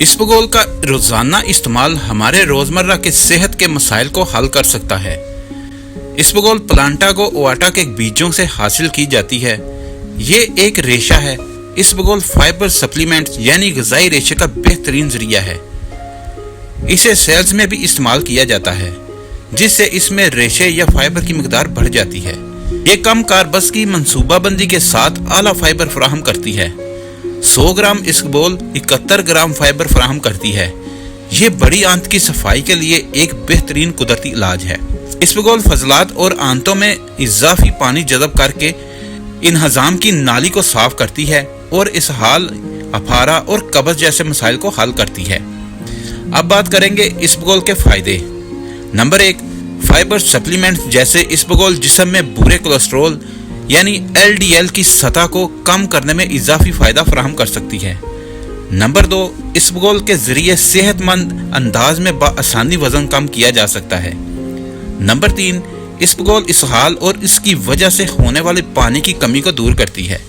इसबगोल का रोजाना इस्तेमाल हमारे रोजमर्रा के सेहत के मसाइल को हल कर सकता है। इसबगोल प्लांटागो ओवाटा के बीजों से हासिल की जाती है। ये एक रेशा है। इसबगोल फाइबर सप्लीमेंट यानी ग़िज़ाई रेशे का बेहतरीन जरिया है। इसे सेल्स में भी इस्तेमाल किया जाता है, जिससे इसमें रेशे या फाइबर की मिकदार बढ़ जाती है। ये कम कारबस की मंसूबाबंदी के साथ आला फाइबर फराहम करती है। 100 ग्राम इसबगोल 71 ग्राम फाइबर फराहम करती है। ये बड़ी आंत की सफाई के लिए एक बेहतरीन कुदरती इलाज है। इसबगोल फजलात और आंतों में इजाफी पानी जज़ब करके इन्हजाम की नाली को साफ करती है और इसहाल, अफारा और कब्ज जैसे मसाइल को हल करती है। अब बात करेंगे इसबगोल के फायदे। नंबर 1, फाइबर सप्लीमेंट जैसे इसबगोल जिस्म में बुरे कोलेस्ट्रॉल यानी LDL की सतह को कम करने में इजाफी फायदा फराहम कर सकती है। नंबर 2, इसबगोल के जरिए सेहतमंद अंदाज में बआसानी वजन कम किया जा सकता है। नंबर 3, इसबगोल इसहाल और इसकी वजह से होने वाली पानी की कमी को दूर करती है।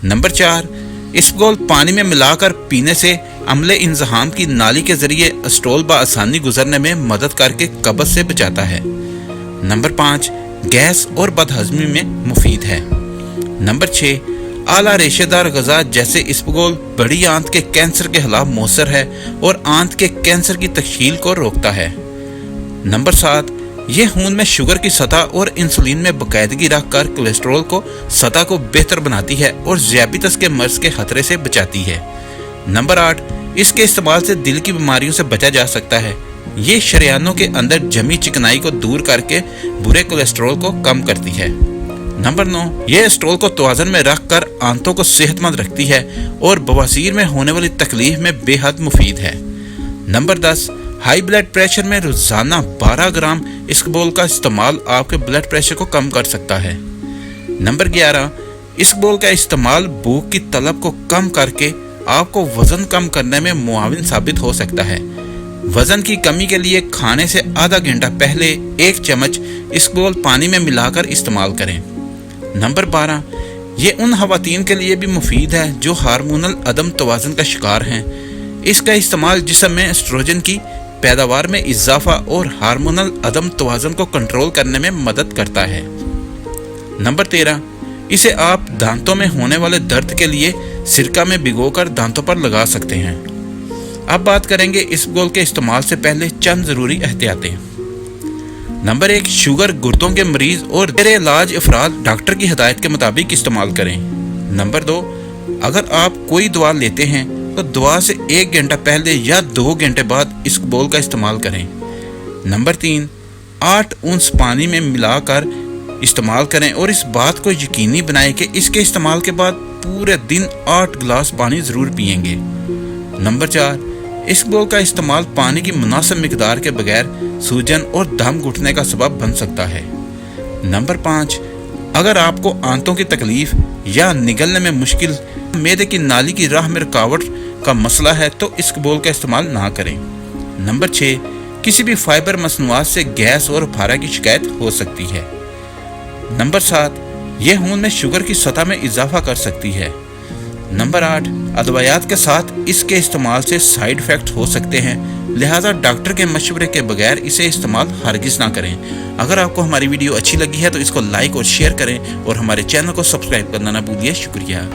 नंबर 4, इसबगोल पानी में मिलाकर पीने से अम्ले इंजहाम की नाली के जरिए स्टोल बआसानी गुजरने में मदद करके कब्ज से बचाता है। नंबर 5, गैस और बदहजमी में मुफीद है। नंबर 6, आला रेशेदार ग़िज़ा जैसे इसबगोल बड़ी आंत के कैंसर के खिलाफ मौसर है और आंत के कैंसर की तश्कील को रोकता है। नंबर 7, ये खून में शुगर की सतह और इंसुलिन में बाकायदगी रखकर कोलेस्ट्रॉल को सतह को बेहतर बनाती है और ज़ियाबितस के मर्ज के खतरे से बचाती है। नंबर 8, इसके इस्तेमाल से दिल की बीमारियों से बचा जा सकता है। ये शरियानों के अंदर जमी चिकनाई को दूर करके बुरे कोलेस्ट्रॉल को कम करती है। नंबर 9, यह स्टोल को तवाज़ुन में रखकर आंतों को सेहतमंद रखती है और बवासीर में होने वाली तकलीफ में बेहद मुफीद है। नंबर 10, हाई ब्लड प्रेशर में रोजाना 12 ग्राम इसबगोल का इस्तेमाल आपके ब्लड प्रेशर को कम कर सकता है। नंबर 11, इसबगोल का इस्तेमाल भूख की तलब को कम करके आपको वजन कम करने में मुआविन साबित हो सकता है। वजन की कमी के लिए खाने से आधा घंटा पहले 1 चम्मच इसबगोल पानी में मिलाकर इस्तेमाल करें। नंबर 12, ये उन खवातीन के लिए भी मुफीद है जो हार्मोनल अदम तवाज़ुन का शिकार हैं। इसका इस्तेमाल जिस्म में एस्ट्रोजन की पैदावार में इजाफा और हार्मोनल अदम तवाज़ुन को कंट्रोल करने में मदद करता है। नंबर 13, इसे आप दांतों में होने वाले दर्द के लिए सिरका में भिगोकर दांतों पर लगा सकते हैं। अब बात करेंगे इसबगोल के इस्तेमाल से पहले चंद ज़रूरी एहतियातें। नंबर 1, शुगर, गुर्दों के मरीज और गैर इलाज अफराद डॉक्टर की हिदायत के मुताबिक इस्तेमाल करें। नंबर 2, अगर आप कोई दवा लेते हैं तो दवा से 1 घंटा पहले या 2 घंटे बाद इसबगोल का इस्तेमाल करें। नंबर 3, 8 उंस पानी में मिलाकर इस्तेमाल करें और इस बात को यकीनी बनाएं कि इसके इस्तेमाल के बाद पूरे दिन 8 गिलास पानी ज़रूर पिएंगे। नंबर 4, इसबगोल का इस्तेमाल पानी की मुनासिब मिकदार के बगैर सूजन और दम घुटने का सबब बन सकता है। नंबर 5, अगर आपको आंतों की तकलीफ या निगलने में मुश्किल, मैदे की नाली की राह में रुकावट का मसला है तो इसबगोल का इस्तेमाल ना करें। नंबर 6, किसी भी फाइबर मसनूआत से गैस और फारा की शिकायत हो सकती है। नंबर 7, यह खून में शुगर की सतह में इजाफा कर सकती है। नंबर 8, अदवायात के साथ इसके इस्तेमाल से साइड इफ़ेक्ट हो सकते हैं, लिहाजा डॉक्टर के मशवरे के बगैर इसे इस्तेमाल हरगिज़ ना करें। अगर आपको हमारी वीडियो अच्छी लगी है तो इसको लाइक और शेयर करें और हमारे चैनल को सब्सक्राइब करना ना भूलिए। शुक्रिया।